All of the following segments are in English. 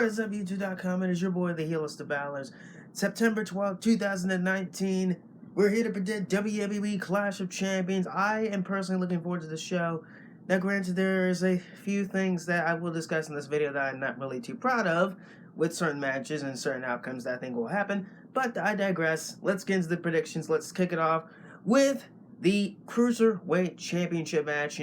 What is up, YouTube.com? It is your boy, the Healist of Ballers. September 12th, 2019. We're here to predict WWE Clash of Champions. I am personally looking forward to the show. Now, granted, there's a few things that I will discuss in this video that I'm not really too proud of with certain matches and certain outcomes that I think will happen. But I digress. Let's get into the predictions. Let's kick it off with the Cruiserweight Championship match,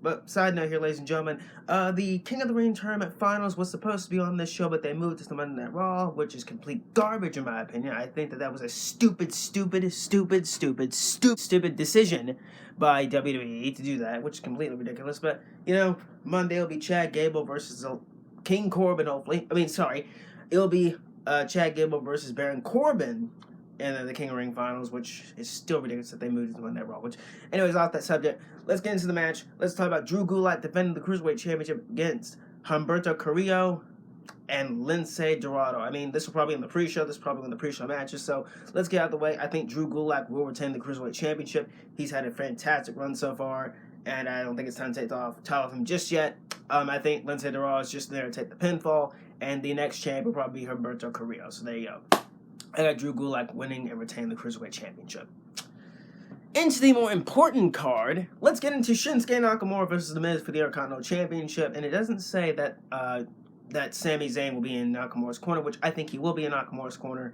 But side note here, ladies and gentlemen, the King of the Ring Tournament Finals was supposed to be on this show, but they moved it to Monday Night Raw, which is complete garbage in my opinion. I think that was a stupid decision by WWE to do that, which is completely ridiculous. But, Monday will be Chad Gable versus King Corbin, hopefully. It'll be Chad Gable versus Baron Corbin and then the King of Ring Finals, which is still ridiculous that they moved it to Monday Night Raw. Which, anyways, off that subject, let's get into the match. Let's talk about Drew Gulak defending the Cruiserweight Championship against Humberto Carrillo and Lince Dorado. I mean, this will probably be in the pre-show. This is probably in the pre-show matches. So let's get out of the way. I think Drew Gulak will retain the Cruiserweight Championship. He's had a fantastic run so far, and I don't think it's time to take the title off him just yet. I think Lince Dorado is just there to take the pinfall, and the next champ will probably be Humberto Carrillo. So there you go. I got Drew Gulak winning and retaining the Cruiserweight Championship. Into the more important card, let's get into Shinsuke Nakamura versus The Miz for the Intercontinental Championship. And it doesn't say that that Sami Zayn will be in Nakamura's corner, which I think he will be in Nakamura's corner,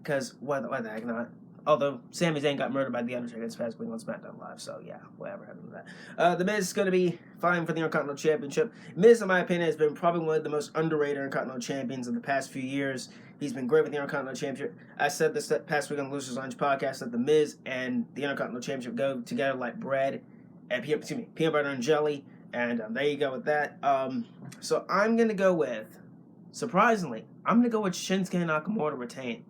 because why the heck not? Although Sami Zayn got murdered by The Undertaker this past week on SmackDown Live, so yeah, whatever happened to that. The Miz is going to be fighting for the Intercontinental Championship. Miz, in my opinion, has been probably one of the most underrated Intercontinental Champions of the past few years. He's been great with the Intercontinental Championship. I said this past week on the Losers Lounge podcast that The Miz and the Intercontinental Championship go together like bread and peanut butter and jelly, and there you go with that. So I'm going to go with, surprisingly, I'm going to go with Shinsuke Nakamura to retain.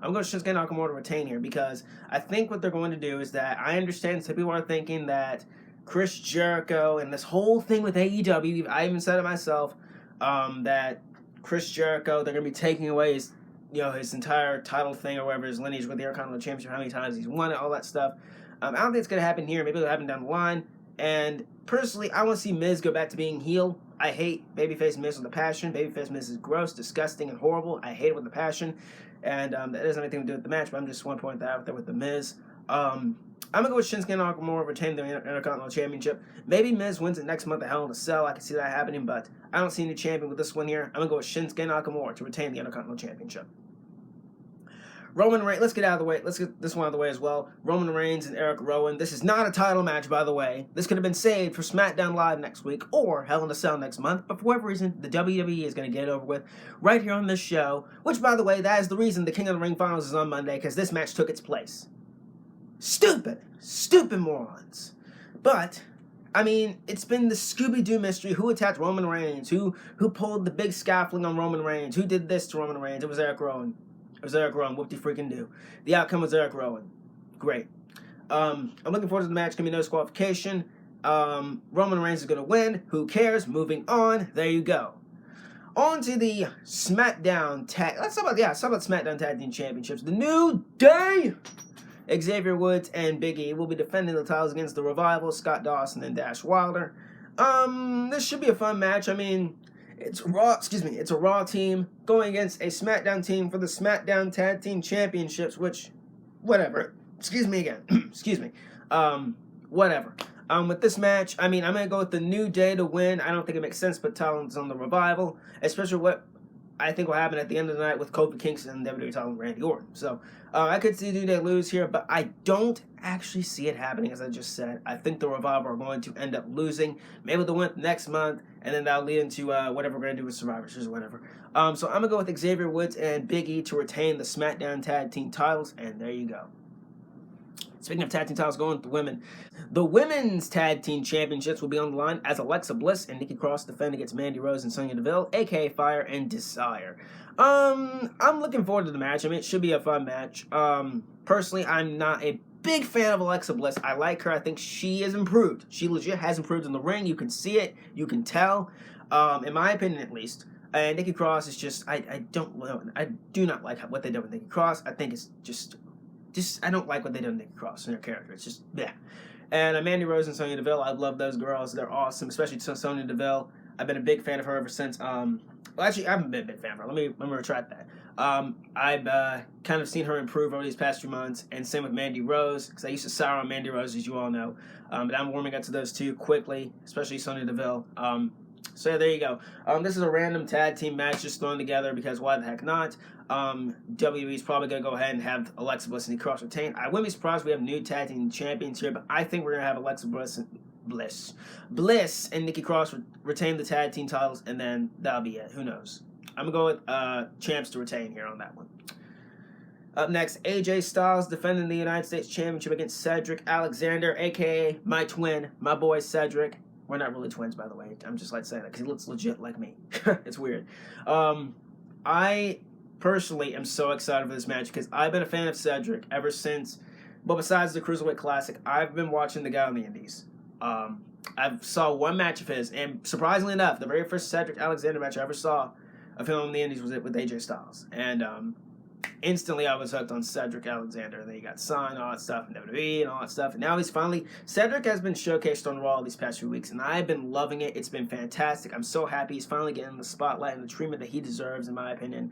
I'm going to Shinsuke Nakamura to retain here because I think what they're going to do is that I understand some people are thinking that Chris Jericho and this whole thing with AEW, I even said it myself, that Chris Jericho, they're going to be taking away his, his entire title thing or whatever, his lineage with the Intercontinental Championship, how many times he's won it, all that stuff. I don't think it's going to happen here. Maybe it'll happen down the line. And personally, I want to see Miz go back to being heel. I hate babyface Miz with a passion. Babyface Miz is gross, disgusting, and horrible. I hate it with a passion. And that doesn't have anything to do with the match, but I'm just want to point that out there with the Miz. I'm going to go with Shinsuke Nakamura retain the Intercontinental Championship. Maybe Miz wins it next month at Hell in a Cell. I can see that happening, but I don't see any champion with this one here. I'm going to go with Shinsuke Nakamura to retain the Intercontinental Championship. Roman Reigns, let's get out of the way. Let's get this one out of the way as well. Roman Reigns and Eric Rowan. This is not a title match, by the way. This could have been saved for SmackDown Live next week or Hell in a Cell next month. But for whatever reason, the WWE is going to get it over with right here on this show. Which, by the way, that is the reason the King of the Ring Finals is on Monday, because this match took its place. Stupid morons. But I mean, it's been the Scooby-Doo mystery. Who attacked Roman Reigns? Who pulled the big scaffolding on Roman Reigns? Who did this to Roman Reigns? It was Eric Rowan. It was Eric Rowan. Whoop-de-freaking-do. The outcome was Eric Rowan. Great. I'm looking forward to the match. Going to be no disqualification. Roman Reigns is going to win. Who cares? Moving on. There you go. On to the SmackDown Tag... Let's talk about SmackDown Tag Team Championships. The New Day! Xavier Woods and Big E will be defending the titles against the Revival, Scott Dawson, and Dash Wilder. This should be a fun match. I mean... It's a Raw team going against a SmackDown team for the SmackDown Tag Team Championships, which, whatever. Excuse me again. Excuse me. Whatever. With this match, I mean, I'm going to go with the New Day to win. I don't think it makes sense to put talents on the Revival, especially what I think will happen at the end of the night with Kofi Kingston and WWE title and Randy Orton. So, I could see New Day lose here, but I don't actually see it happening, as I just said. I think the Revival are going to end up losing. Maybe they'll win next month, and then that'll lead into whatever we're going to do with Survivor Series or whatever. So I'm going to go with Xavier Woods and Big E to retain the SmackDown Tag Team titles, and there you go. Speaking of tag team titles, going with the women. The Women's Tag Team Championships will be on the line as Alexa Bliss and Nikki Cross defend against Mandy Rose and Sonya Deville, a.k.a. Fire and Desire. I'm looking forward to the match. I mean, it should be a fun match. Personally, I'm not a big fan of Alexa Bliss. I like her. I think she has improved. She legit has improved in the ring. You can see it. You can tell. In my opinion, at least. And Nikki Cross is just, I do not like what they did with Nikki Cross. I think it's just I don't like what they did with Nikki Cross and her character. It's just, yeah. And Mandy Rose and Sonya Deville, I love those girls. They're awesome, especially Sonya Deville. I've been a big fan of her ever since Well, actually, I haven't been a big fan of her. Let me retract that. I've kind of seen her improve over these past few months, and same with Mandy Rose, because I used to sour on Mandy Rose, as you all know. But I'm warming up to those two quickly, especially Sonya Deville. So yeah, there you go. This is a random tag team match just thrown together because why the heck not? WWE's probably going to go ahead and have Alexa Bliss and Nikki Cross retain. I wouldn't be surprised if we have new tag team champions here, but I think we're going to have Alexa Bliss and Nikki Cross retain the tag team titles, and then that'll be it. Who knows? I'm going to go with champs to retain here on that one. Up next, AJ Styles defending the United States Championship against Cedric Alexander, a.k.a. my twin, my boy Cedric. We're not really twins, by the way. I'm just like saying that because he looks legit like me. It's weird. I personally am so excited for this match because I've been a fan of Cedric ever since, but besides the Cruiserweight Classic, I've been watching the guy on the Indies. I saw one match of his, and surprisingly enough, the very first Cedric Alexander match I ever saw of him on the Indies was with AJ Styles. And instantly I was hooked on Cedric Alexander. And then he got signed, all that stuff, in WWE and all that stuff. And now he's finally... Cedric has been showcased on Raw these past few weeks, and I've been loving it. It's been fantastic. I'm so happy he's finally getting the spotlight and the treatment that he deserves, in my opinion.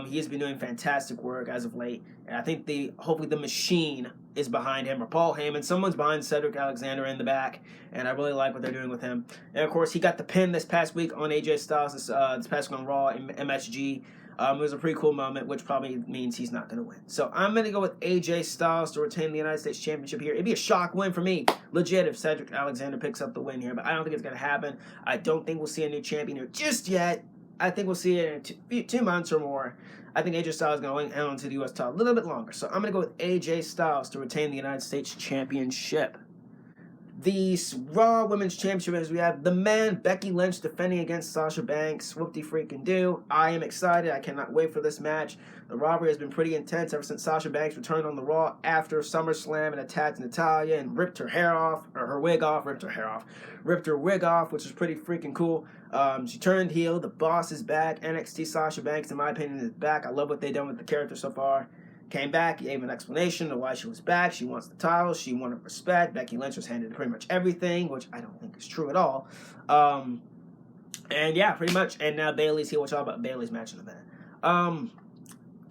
He has been doing fantastic work as of late, and I think hopefully the machine is behind him, or Paul Heyman. Someone's behind Cedric Alexander in the back, and I really like what they're doing with him. And of course, he got the pin this past week on AJ Styles, this past week on Raw in MSG. It was a pretty cool moment, which probably means he's not going to win. So I'm going to go with AJ Styles to retain the United States Championship here. It'd be a shock win for me, legit, if Cedric Alexander picks up the win here, but I don't think it's going to happen. I don't think we'll see a new champion here just yet. I think we'll see it in 2 months or more. I think AJ Styles is going to hang on to the U.S. title a little bit longer. So I'm going to go with AJ Styles to retain the United States Championship. The Raw Women's Championship, as we have the man Becky Lynch defending against Sasha Banks. Whoop-de-freaking-do. I am excited. I cannot wait for this match. The rivalry has been pretty intense ever since Sasha Banks returned on the Raw after SummerSlam and attacked Natalya and ripped her wig off, which was pretty freaking cool. She turned heel. The boss is back. NXT Sasha Banks, in my opinion, is back. I love what they've done with the character so far. Came back, gave an explanation of why she was back. She wants the title. She wanted respect. Becky Lynch was handed pretty much everything, which I don't think is true at all. And yeah, pretty much. And now Bayley's here. We'll talk about Bayley's match in a minute.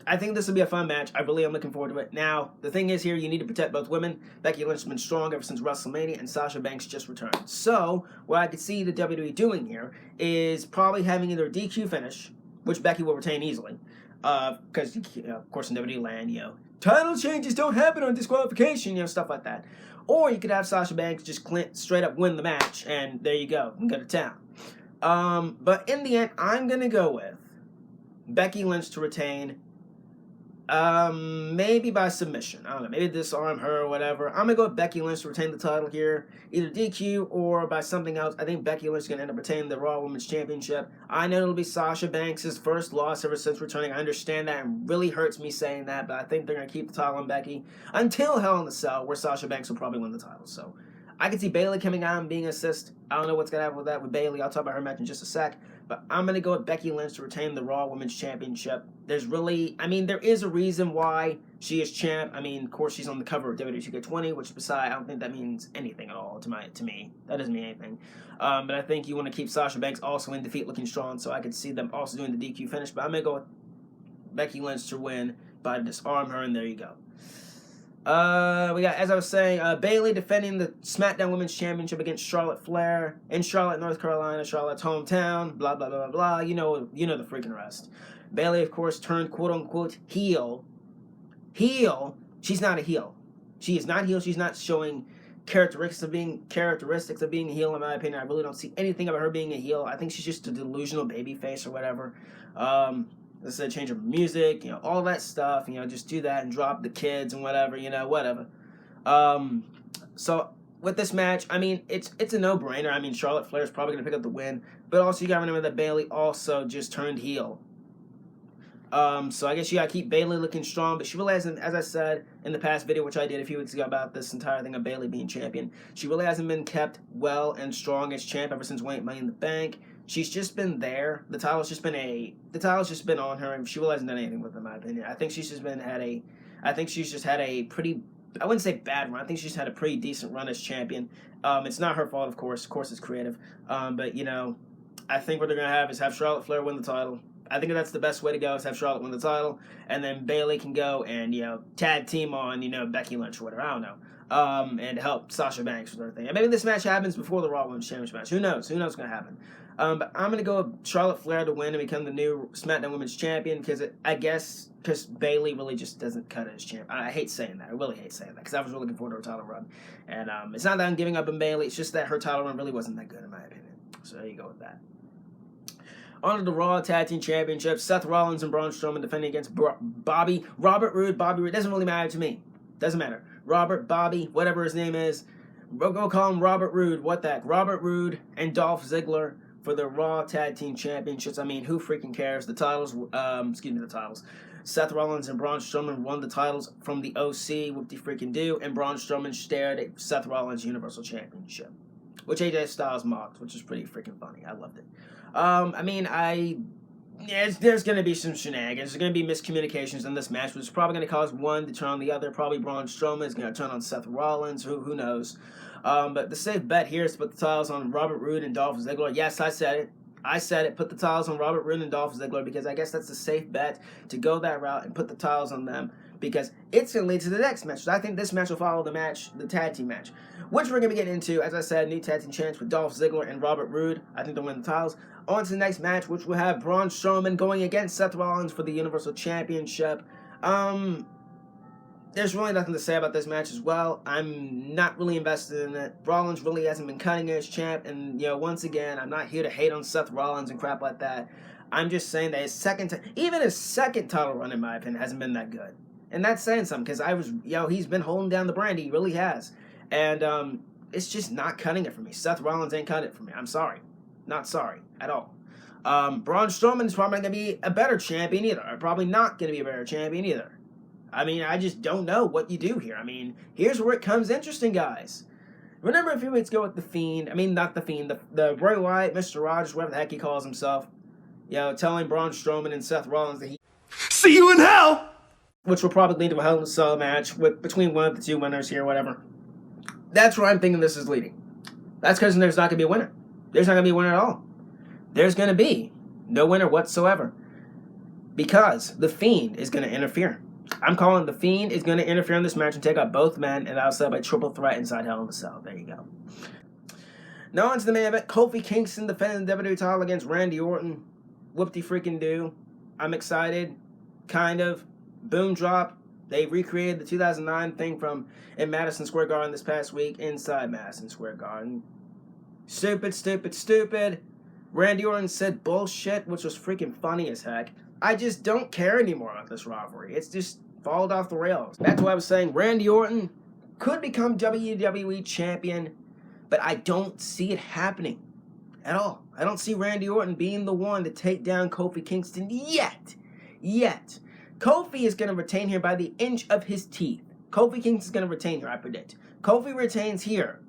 I think this will be a fun match. I really am looking forward to it. Now, the thing is here, you need to protect both women. Becky Lynch has been strong ever since WrestleMania, and Sasha Banks just returned. So, what I could see the WWE doing here is probably having either a DQ finish, which Becky will retain easily, because, of course, in WWE land, title changes don't happen on disqualification, stuff like that. Or you could have Sasha Banks just straight up win the match, and there you go, and go to town. But in the end, I'm going to go with Becky Lynch to retain, maybe by submission. I don't know, maybe disarm her or whatever. I'm going to go with Becky Lynch to retain the title here, either DQ or by something else. I think Becky Lynch is going to end up retaining the Raw Women's Championship. I know it'll be Sasha Banks' first loss ever since returning. I understand that, and really hurts me saying that, but I think they're going to keep the title on Becky until Hell in a Cell, where Sasha Banks will probably win the title. So I can see Bayley coming out and being assist. I don't know what's going to happen with that with Bayley. I'll talk about her match in just a sec. But I'm going to go with Becky Lynch to retain the Raw Women's Championship. There is a reason why she is champ. Of course, she's on the cover of WWE 2K20, which beside, I don't think that means anything at all to me. That doesn't mean anything. But I think you want to keep Sasha Banks also in defeat looking strong, so I could see them also doing the DQ finish. But I'm going to go with Becky Lynch to win by disarm her, and there you go. We got, as I was saying, Bayley defending the SmackDown Women's Championship against Charlotte Flair in Charlotte, North Carolina, Charlotte's hometown, blah, blah, blah, blah, blah. You know the freaking rest. Bayley, of course, turned quote-unquote heel. She's not a heel. She is not heel. She's not showing characteristics of being a heel, in my opinion. I really don't see anything about her being a heel. I think she's just a delusional baby face or whatever. Let's say change her music, all that stuff, just do that and drop the kids and whatever, whatever. So with this match, it's a no-brainer. Charlotte Flair is probably going to pick up the win, but also you got to remember that Bayley also just turned heel. So I guess you got to keep Bayley looking strong, but she really hasn't, as I said in the past video, which I did a few weeks ago about this entire thing of Bayley being champion, she really hasn't been kept well and strong as champ ever since winning Money in the Bank. She's just been there. The title's just been on her, and she really hasn't done anything with it, in my opinion. I think she's just had a pretty, I wouldn't say bad run. I think she's had a pretty decent run as champion. It's not her fault, of course. Of course, it's creative. But I think what they're going to have is have Charlotte Flair win the title. I think that's the best way to go, is have Charlotte win the title, and then Bayley can go and, tag team on, Becky Lynch or whatever, I don't know, and help Sasha Banks with everything. And maybe this match happens before the Raw Women's Championship match. Who knows? Who knows what's going to happen? But I'm going to go with Charlotte Flair to win and become the new SmackDown Women's Champion, because because Bayley really just doesn't cut it as champ. I hate saying that. I really hate saying that, because I was really looking forward to her title run. And it's not that I'm giving up on Bayley, it's just that her title run really wasn't that good, in my opinion. So there you go with that. On to the Raw Tag Team Championship. Seth Rollins and Braun Strowman defending against Robert Roode. Bobby Roode. Doesn't really matter to me. Doesn't matter. Bobby, whatever his name is. We'll go call him Robert Roode. What the heck? Robert Roode and Dolph Ziggler for the Raw Tag Team Championships. I mean, who freaking cares? The titles, the titles. Seth Rollins and Braun Strowman won the titles from the OC. Whoop-de-freaking-do. And Braun Strowman stared at Seth Rollins' Universal Championship, which AJ Styles mocked, which is pretty freaking funny. I loved it. There's going to be some shenanigans. There's going to be miscommunications in this match, which is probably going to cause one to turn on the other. Probably Braun Strowman is going to turn on Seth Rollins. Who knows? But the safe bet here is to put the titles on Robert Roode and Dolph Ziggler. Yes, I said it. Put the titles on Robert Roode and Dolph Ziggler, because I guess that's the safe bet, to go that route and put the titles on them, because it's going to lead to the next match. So I think this match will follow the tag team match, which we're going to be getting into. As I said, new tag team champs with Dolph Ziggler and Robert Roode. I think they'll win the titles. On to the next match, which will have Braun Strowman going against Seth Rollins for the Universal Championship. There's really nothing to say about this match as well. I'm not really invested in it. Rollins really hasn't been cutting it as champ, and once again, I'm not here to hate on Seth Rollins and crap like that. I'm just saying that his second title run, in my opinion, hasn't been that good. And that's saying something, because he's been holding down the brand. He really has. And it's just not cutting it for me. Seth Rollins ain't cutting it for me. I'm sorry. Not sorry at all. Braun Strowman is probably going to be a better champion either. Or probably not going to be a better champion either. I mean, I just don't know what you do here. I mean, here's where it comes interesting, guys. Remember a few weeks ago with The Fiend, I mean, not The Fiend, the Bray Wyatt, Mr. Rogers, whatever the heck he calls himself, telling Braun Strowman and Seth Rollins that he... See you in hell! Which will probably lead to a Hell in a Cell match between one of the two winners here, whatever. That's where I'm thinking this is leading. That's because there's not going to be a winner. There's not going to be a winner at all. There's going to be no winner whatsoever, because The Fiend is going to interfere. I'm calling The Fiend is going to interfere in this match and take out both men, and that'll set up a triple threat inside Hell in a Cell. There you go. Now on to the main event. Kofi Kingston defending the WWE title against Randy Orton. Whoop-de-freaking-do. I'm excited. Kind of. Boom drop. They recreated the 2009 thing from in Madison Square Garden this past week inside Madison Square Garden. Stupid. Randy Orton said bullshit, which was freaking funny as heck. I just don't care anymore about this rivalry. It's just fallen off the rails. That's why I was saying Randy Orton could become WWE Champion, but I don't see it happening at all. I don't see Randy Orton being the one to take down Kofi Kingston yet. Kofi is going to retain here by the inch of his teeth. Kofi Kingston is going to retain here, I predict. Kofi retains here.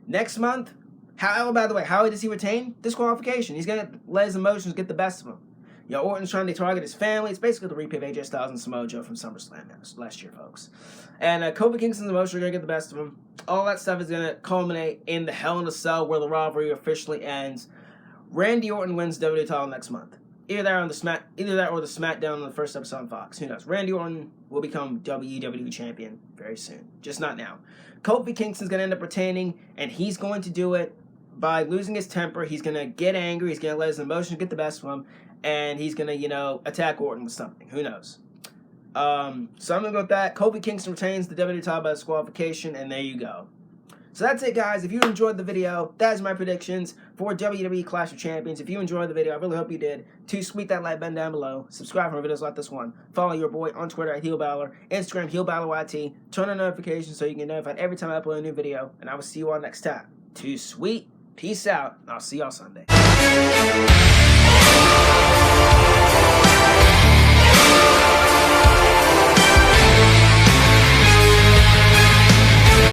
Next month, by the way, how does he retain? Disqualification. He's going to let his emotions get the best of him. Orton's trying to target his family. It's basically the repeat of AJ Styles and Samoa Joe from SummerSlam last year, folks. And Kofi Kingston's emotions are going to get the best of him. All that stuff is going to culminate in the Hell in a Cell, where the rivalry officially ends. Randy Orton wins WWE title next month. Either that or the SmackDown on the first episode on Fox. Who knows? Randy Orton will become WWE Champion very soon. Just not now. Kofi Kingston's going to end up retaining, and he's going to do it by losing his temper. He's going to get angry. He's going to let his emotions get the best of him. And he's going to, attack Orton with something. Who knows? So I'm going to go with that. Kofi Kingston retains the WWE title by disqualification, and there you go. So that's it, guys. If you enjoyed the video, that is my predictions for WWE Clash of Champions. If you enjoyed the video, I really hope you did. Sweet that like button down below. Subscribe for videos like this one. Follow your boy on Twitter at HeelBattler, Instagram HeelBattlerYT. Turn on notifications so you can get notified every time I upload a new video. And I will see you all next time. Sweet. Peace out. I'll see y'all Sunday.